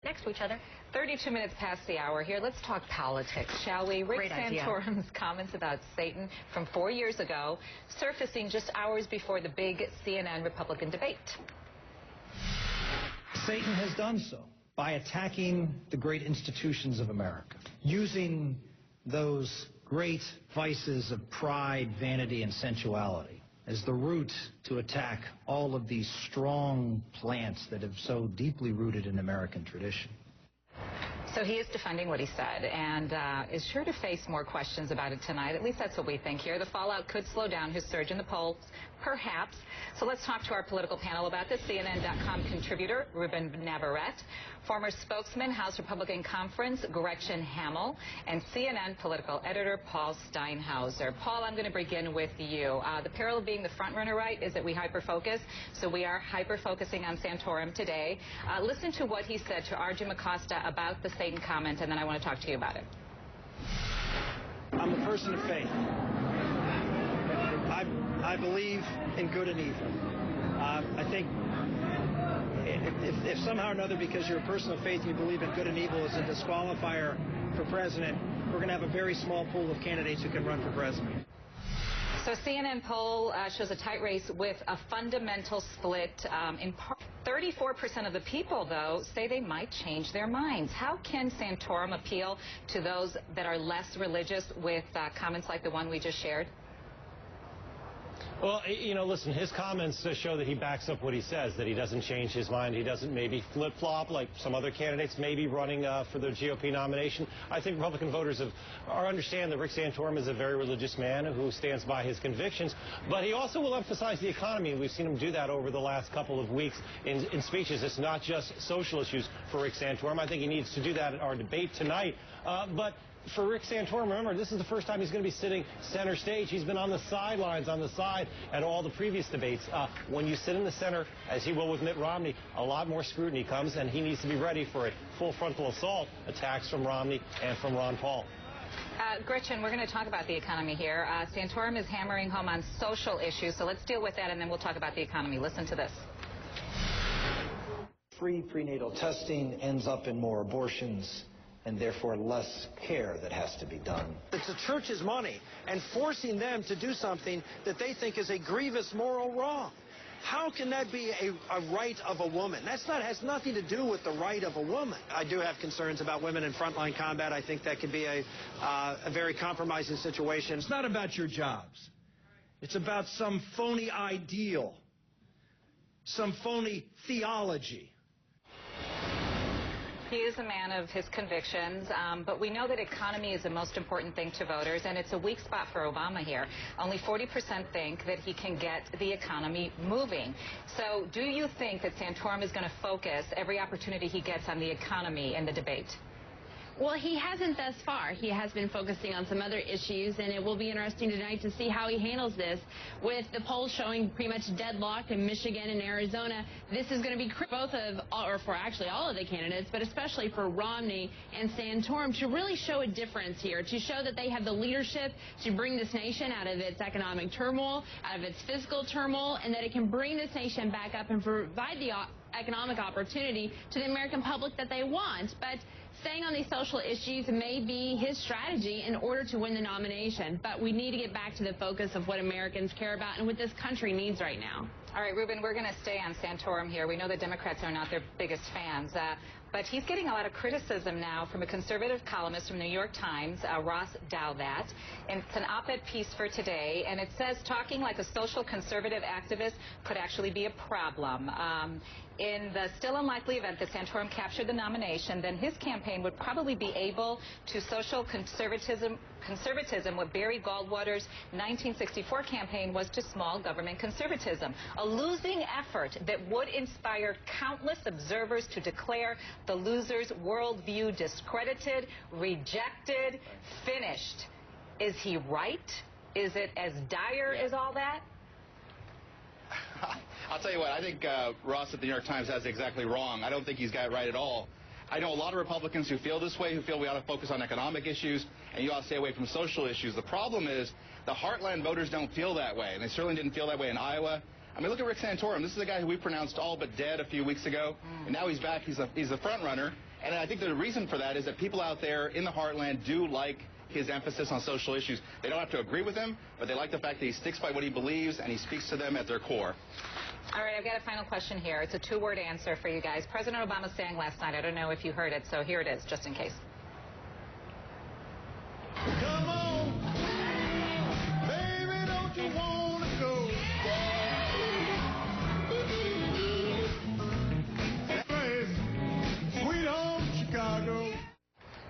next to each other. 32 minutes past the hour here. Let's talk politics, shall we? Rick Santorum's comments about Satan from 4 years ago surfacing just hours before the big CNN Republican debate. Satan has done so by attacking the great institutions of America, using those great vices of pride, vanity, and sensuality as the root to attack all of these strong plants that have so deeply rooted in American tradition. So he is defending what he said and is sure to face more questions about it tonight. At least that's what we think here. The fallout could slow down his surge in the polls, perhaps. So let's talk to our political panel about this. CNN.com contributor Ruben Navarrette, former spokesman, House Republican Conference Gretchen Hamel, and CNN political editor Paul Steinhauser. Paul, I'm going to begin with you. The peril of being the front runner, right, is that we hyper-focus. So we are hyper-focusing on Santorum today. Listen to what he said to Arjun Acosta about the Satan comment, and then I want to talk to you about it. I'm a person of faith. I believe in good and evil. I think if somehow or another, because you're a person of faith, you believe in good and evil is a disqualifier for president, we're going to have a very small pool of candidates who can run for president. So CNN poll shows a tight race with a fundamental split. In part, 34% of the people, though, say they might change their minds. How can Santorum appeal to those that are less religious with comments like the one we just shared? Well, you know, listen, his comments show that he backs up what he says, that he doesn't change his mind. He doesn't maybe flip-flop like some other candidates may be running for the GOP nomination. I think Republican voters understand that Rick Santorum is a very religious man who stands by his convictions, but he also will emphasize the economy, and we've seen him do that over the last couple of weeks in speeches. It's not just social issues for Rick Santorum. I think he needs to do that at our debate tonight. But for Rick Santorum, remember, this is the first time he's going to be sitting center stage. He's been on the sidelines, on the side at all the previous debates. When you sit in the center, as he will with Mitt Romney, a lot more scrutiny comes, and he needs to be ready for a full frontal assault attacks from Romney and from Ron Paul. Gretchen, we're going to talk about the economy here. Santorum is hammering home on social issues, so let's deal with that, and then we'll talk about the economy. Listen to this. Free prenatal testing ends up in more abortions, and therefore less care that has to be done. It's the church's money and forcing them to do something that they think is a grievous moral wrong. How can that be a right of a woman? Has nothing to do with the right of a woman. I do have concerns about women in frontline combat. I think that could be a very compromising situation. It's not about your jobs. It's about some phony ideal, some phony theology. He is a man of his convictions, but we know that economy is the most important thing to voters, and it's a weak spot for Obama here. Only 40% think that he can get the economy moving. So do you think that Santorum is going to focus every opportunity he gets on the economy in the debate? Well, he hasn't thus far. He has been focusing on some other issues, and it will be interesting tonight to see how he handles this. With the polls showing pretty much deadlocked in Michigan and Arizona, this is going to be for actually all of the candidates, but especially for Romney and Santorum, to really show a difference here, to show that they have the leadership to bring this nation out of its economic turmoil, out of its fiscal turmoil, and that it can bring this nation back up and provide the economic opportunity to the American public that they want. But staying on these social issues may be his strategy in order to win the nomination. But we need to get back to the focus of what Americans care about and what this country needs right now. All right, Ruben, we're going to stay on Santorum here. We know the Democrats are not their biggest fans, but he's getting a lot of criticism now from a conservative columnist from the New York Times, Ross Dowdat. And it's an op-ed piece for today, and it says talking like a social conservative activist could actually be a problem. In the still unlikely event that Santorum captured the nomination, then his campaign would probably be able to social conservatism what Barry Goldwater's 1964 campaign was to small government conservatism. A losing effort that would inspire countless observers to declare the loser's worldview discredited, rejected, finished. Is he right? Is it as dire as all that? I'll tell you what, I think Ross at the New York Times has it exactly wrong. I don't think he's got it right at all. I know a lot of Republicans who feel this way, who feel we ought to focus on economic issues and you ought to stay away from social issues. The problem is the heartland voters don't feel that way, and they certainly didn't feel that way in Iowa. I mean, look at Rick Santorum. This is a guy who we pronounced all but dead a few weeks ago, and now he's back. He's a front runner, And I think the reason for that is that people out there in the heartland do like his emphasis on social issues. They don't have to agree with him, but they like the fact that he sticks by what he believes and he speaks to them at their core. All right, I've got a final question here. It's a two-word answer for you guys. President Obama sang last night. I don't know if you heard it, so here it is, just in case. Come on, baby, don't you want to go? Sweet home Chicago.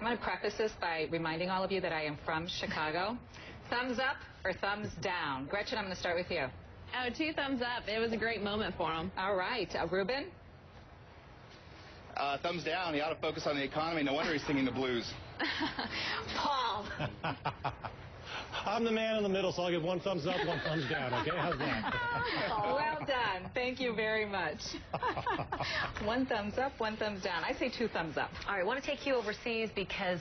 I'm going to preface this by reminding all of you that I am from Chicago. Thumbs up or thumbs down? Gretchen, I'm going to start with you. Oh, 2 thumbs up. It was a great moment for him. All right. Ruben? Thumbs down. He ought to focus on the economy. No wonder he's singing the blues. Paul? I'm the man in the middle, so I'll give 1 thumbs up, 1 thumbs down, okay? How's that? Well done. Thank you very much. 1 thumbs up, 1 thumbs down. I say 2 thumbs up. All right, I want to take you overseas because